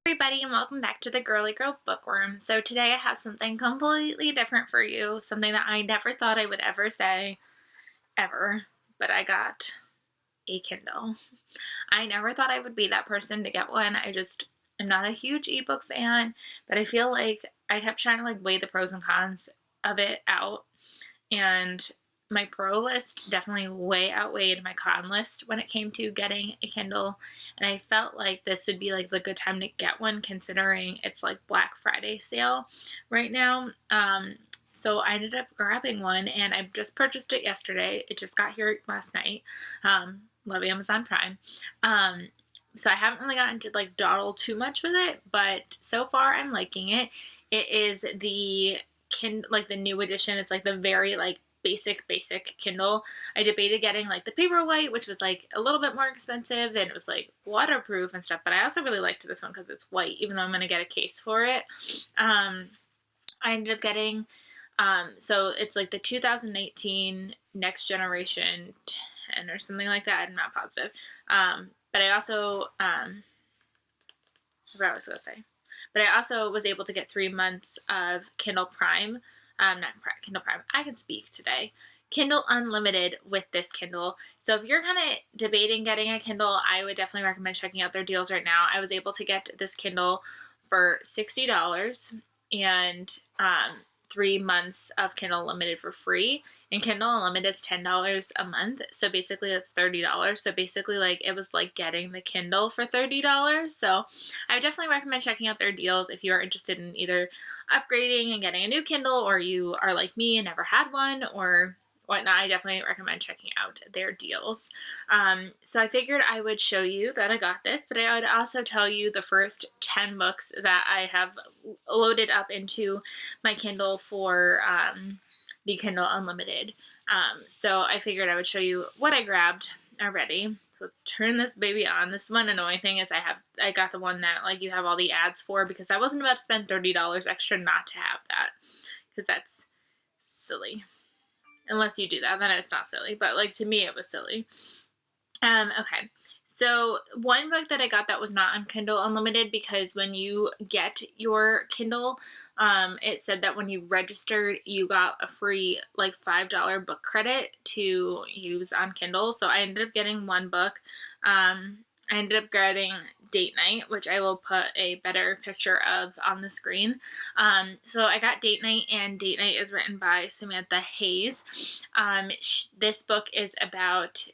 Everybody, and welcome back to the Girly Girl Bookworm. So today I have something completely different for you, something that I never thought I would ever say, ever, but I got a Kindle. I never thought I would be that person to get one. I'm not a huge ebook fan, but I feel like I kept trying to weigh the pros and cons of it out, and my pro list definitely way outweighed my con list when it came to getting a Kindle, and I felt like this would be the good time to get one considering it's Black Friday sale right now. So I ended up grabbing one, and I just purchased it yesterday. It just got here last night. Love Amazon Prime. So I haven't really gotten to dawdle too much with it, but so far I'm liking it. It is the the new edition. It's the very basic Kindle. I debated getting the Paperwhite, which was a little bit more expensive, and it was waterproof and stuff, but I also really liked this one because it's white, even though I'm going to get a case for it. I ended up getting so it's the 2018 Next Generation 10 or something like that. I'm not positive. But I also I forgot what I was going to say. But I also was able to get 3 months of Kindle Prime. Not Prime, Kindle Prime. I can speak today. Kindle Unlimited with this Kindle. So if you're kind of debating getting a Kindle, I would definitely recommend checking out their deals right now. I was able to get this Kindle for $60 and 3 months of Kindle Unlimited for free. And Kindle Unlimited is $10 a month. So basically that's $30. So basically it was getting the Kindle for $30. So I would definitely recommend checking out their deals if you are interested in either upgrading and getting a new Kindle, or you are like me and never had one or whatnot. I definitely recommend checking out their deals. So I figured I would show you that I got this, but I would also tell you the first 10 books that I have loaded up into my Kindle for the Kindle Unlimited. So I figured I would show you what I grabbed already. So let's turn this baby on. This one annoying thing is I got the one that you have all the ads for, because I wasn't about to spend $30 extra not to have that, because that's silly. Unless you do that, then it's not silly. But to me, it was silly. Okay. So one book that I got that was not on Kindle Unlimited, because when you get your Kindle, it said that when you registered, you got a free $5 book credit to use on Kindle. So I ended up getting one book. I ended up getting Date Night, which I will put a better picture of on the screen. So I got Date Night, and Date Night is written by Samantha Hayes. This book is about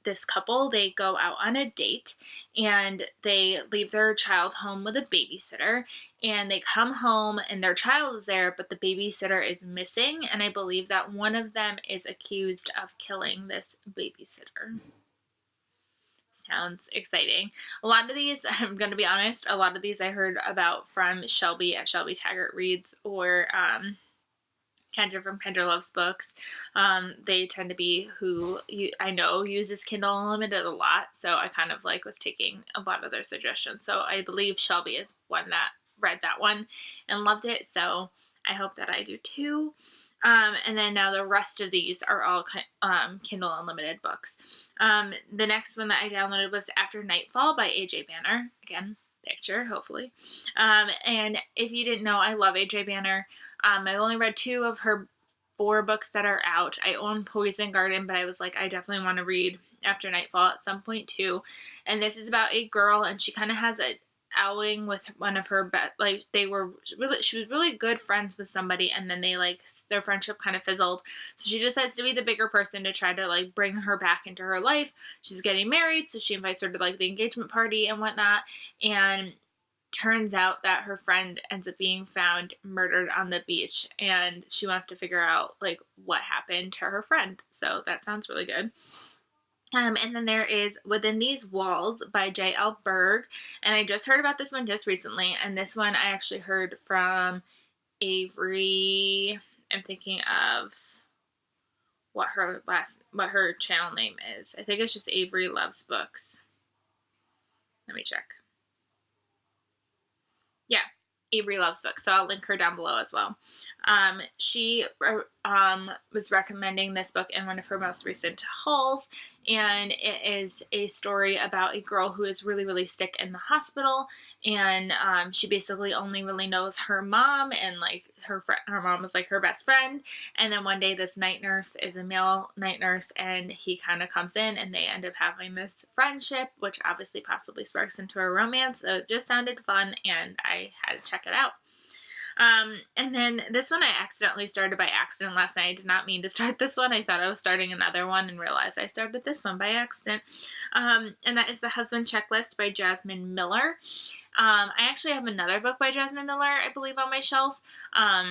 this couple. They go out on a date, and they leave their child home with a babysitter, and they come home and their child is there, but the babysitter is missing, and I believe that one of them is accused of killing this babysitter. Sounds exciting. A lot of these, I'm going to be honest, a lot of these I heard about from Shelby at Shelby Taggart Reads, or Kendra from Kendra Loves Books. They tend to be who I know uses Kindle Unlimited a lot, so I kind of was taking a lot of their suggestions. So I believe Shelby is one that read that one and loved it, so I hope that I do too. And then now the rest of these are all Kindle Unlimited books. The next one that I downloaded was After Nightfall by A.J. Banner. Again, picture, hopefully. And if you didn't know, I love A.J. Banner. I've only read 2 of her 4 books that are out. I own Poison Garden, but I was I definitely want to read After Nightfall at some point too. And this is about a girl, and she kind of has a outing with one of her she was really good friends with somebody, and then they their friendship kind of fizzled, so she decides to be the bigger person to try to bring her back into her life. She's getting married, so she invites her to the engagement party and whatnot, and turns out that her friend ends up being found murdered on the beach, and she wants to figure out what happened to her friend. So that sounds really good. And then there is Within These Walls by J.L. Berg, and I just heard about this one just recently, and this one I actually heard from Avery. I'm thinking of what her channel name is. I think it's just Avery Loves Books. Let me check. Yeah, Avery Loves Books, so I'll link her down below as well. She was recommending this book in one of her most recent hauls, and it is a story about a girl who is really, really sick in the hospital, and she basically only really knows her mom, and like her mom is like her best friend, and then one day this night nurse is a male night nurse, and he kind of comes in, and they end up having this friendship, which obviously possibly sparks into a romance. So it just sounded fun, and I had to check it out. And then this one I accidentally started by accident last night. I did not mean to start this one. I thought I was starting another one and realized I started this one by accident. And that is The Husband Checklist by Jasmine Miller. I actually have another book by Jasmine Miller, I believe, on my shelf that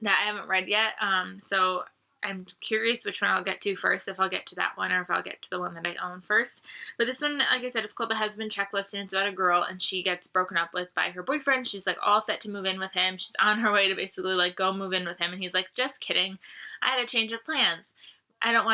I haven't read yet. So I'm curious which one I'll get to first, if I'll get to that one or if I'll get to the one that I own first. But this one, like I said, is called The Husband Checklist, and it's about a girl, and she gets broken up with by her boyfriend. She's like all set to move in with him. She's on her way to basically like go move in with him, and he's like, just kidding. I had a change of plans. I don't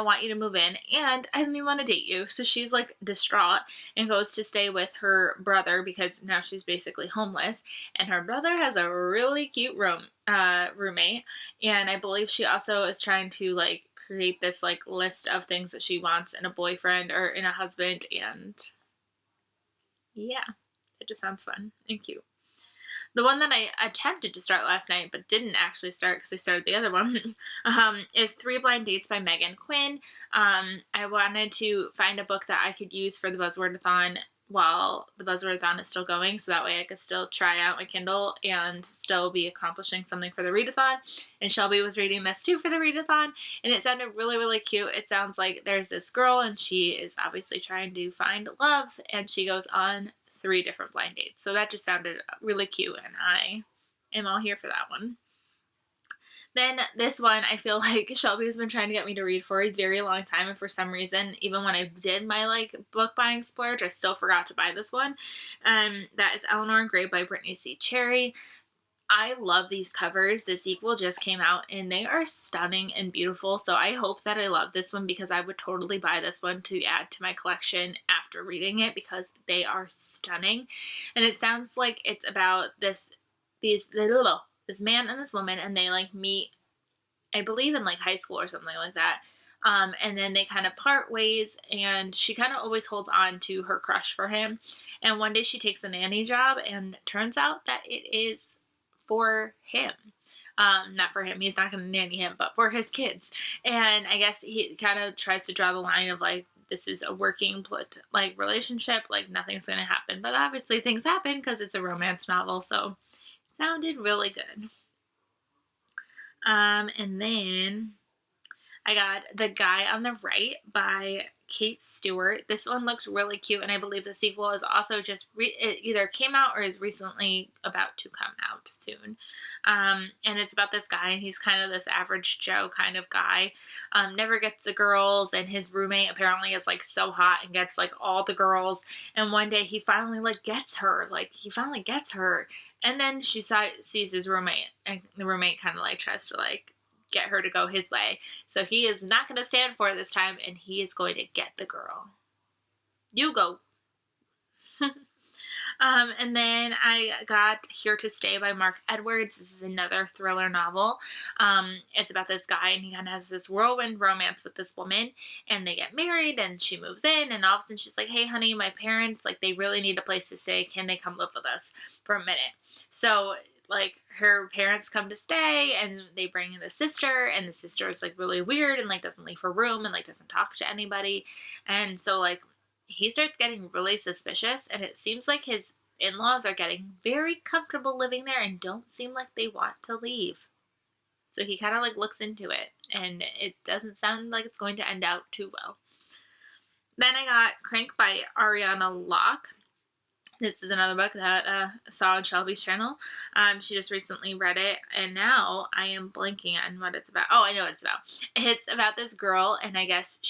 want you to move in, and I don't even want to date you. So she's like distraught and goes to stay with her brother because now she's basically homeless, and her brother has a really cute roommate, and I believe she also is trying to like create this like list of things that she wants in a boyfriend or in a husband, and yeah, it just sounds fun and cute. The one that I attempted to start last night but didn't actually start because I started the other one is Three Blind Dates by Megan Quinn. I wanted to find a book that I could use for the Buzzwordathon while the Buzzwordathon is still going, so that way I could still try out my Kindle and still be accomplishing something for the readathon. And Shelby was reading this too for the readathon, and it sounded really, really cute. It sounds like there's this girl, and she is obviously trying to find love, and she goes on 3 different blind dates. So that just sounded really cute, and I am all here for that one. Then this one, I feel like Shelby has been trying to get me to read for a very long time, and for some reason, even when I did my like book buying splurge, I still forgot to buy this one. That is Eleanor and Gray by Brittany C. Cherry. I love these covers. The sequel just came out, and they are stunning and beautiful. So I hope that I love this one, because I would totally buy this one to add to my collection after reading it, because they are stunning. And it sounds like it's about this man and this woman, and they like meet, I believe, in like high school or something like that. And then they kind of part ways, and she kind of always holds on to her crush for him. And one day she takes a nanny job, and it turns out that it is for him. Not for him, he's not going to nanny him, but for his kids. And I guess he kind of tries to draw the line of like, this is a working like relationship, like nothing's going to happen. But obviously things happen because it's a romance novel, so it sounded really good. And then I got The Guy on the Right by Kate Stewart. This one looks really cute, and I believe the sequel is also just it either came out or is recently about to come out soon. And it's about this guy, and he's kind of this average Joe kind of guy. Never gets the girls, and his roommate apparently is like so hot and gets like all the girls. And one day he finally like gets her, and then she sees his roommate, and the roommate kind of like tries to like get her to go his way. So he is not going to stand for it this time, and he is going to get the girl. You go. And then I got Here to Stay by Mark Edwards. This is another thriller novel. It's about this guy, and he kind of has this whirlwind romance with this woman, and they get married, and she moves in, and all of a sudden she's like, hey honey, my parents, like, they really need a place to stay. Can they come live with us for a minute? So like her parents come to stay, and they bring in the sister, and the sister is like really weird and like doesn't leave her room and like doesn't talk to anybody. And so like he starts getting really suspicious, and it seems like his in-laws are getting very comfortable living there and don't seem like they want to leave. So he kind of like looks into it, and it doesn't sound like it's going to end out too well. Then I got Crank by Ariana Locke. This is another book that I saw on Shelby's channel. She just recently read it, and now I am blanking on what it's about. Oh, I know what it's about. It's about this girl, and I guess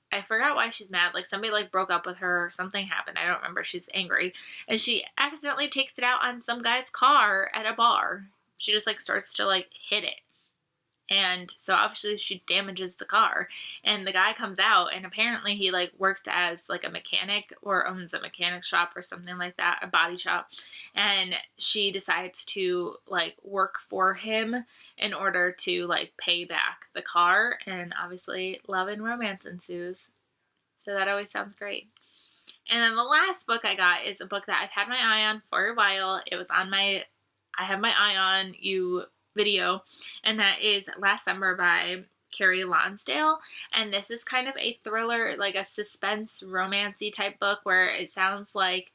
I forgot why she's mad. Like somebody like broke up with her or something happened. I don't remember. She's angry, and she accidentally takes it out on some guy's car at a bar. She just like starts to like hit it. And so obviously she damages the car, and the guy comes out, and apparently he like works as like a mechanic or owns a mechanic shop or something like that, a body shop. And she decides to like work for him in order to like pay back the car, and obviously love and romance ensues. So that always sounds great. And then the last book I got is a book that I've had my eye on for a while. It was on my I Have My Eye on You video, and that is Last Summer by Carrie Lonsdale. And this is kind of a thriller, like a suspense romancy type book, where it sounds like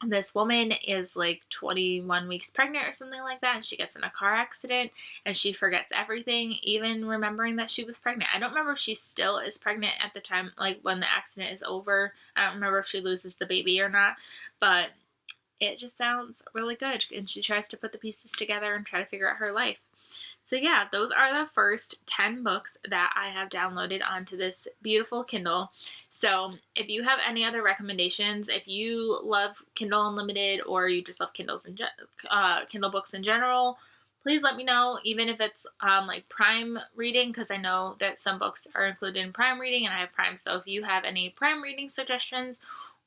this woman is like 21 weeks pregnant or something like that, and she gets in a car accident and she forgets everything, even remembering that she was pregnant. I don't remember if she still is pregnant at the time, like when the accident is over. I don't remember if she loses the baby or not, but it just sounds really good, and she tries to put the pieces together and try to figure out her life. So yeah, those are the first 10 books that I have downloaded onto this beautiful Kindle. So if you have any other recommendations, if you love Kindle Unlimited or you just love Kindle books in general, please let me know, even if it's like Prime reading, because I know that some books are included in Prime reading and I have Prime. So if you have any Prime reading suggestions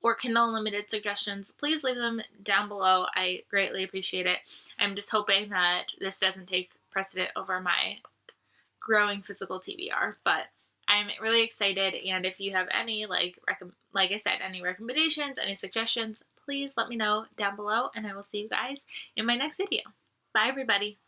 or Kindle Unlimited suggestions, please leave them down below. I greatly appreciate it. I'm just hoping that this doesn't take precedent over my growing physical TBR, but I'm really excited. And if you have any, like I said, any recommendations, any suggestions, please let me know down below, and I will see you guys in my next video. Bye, everybody.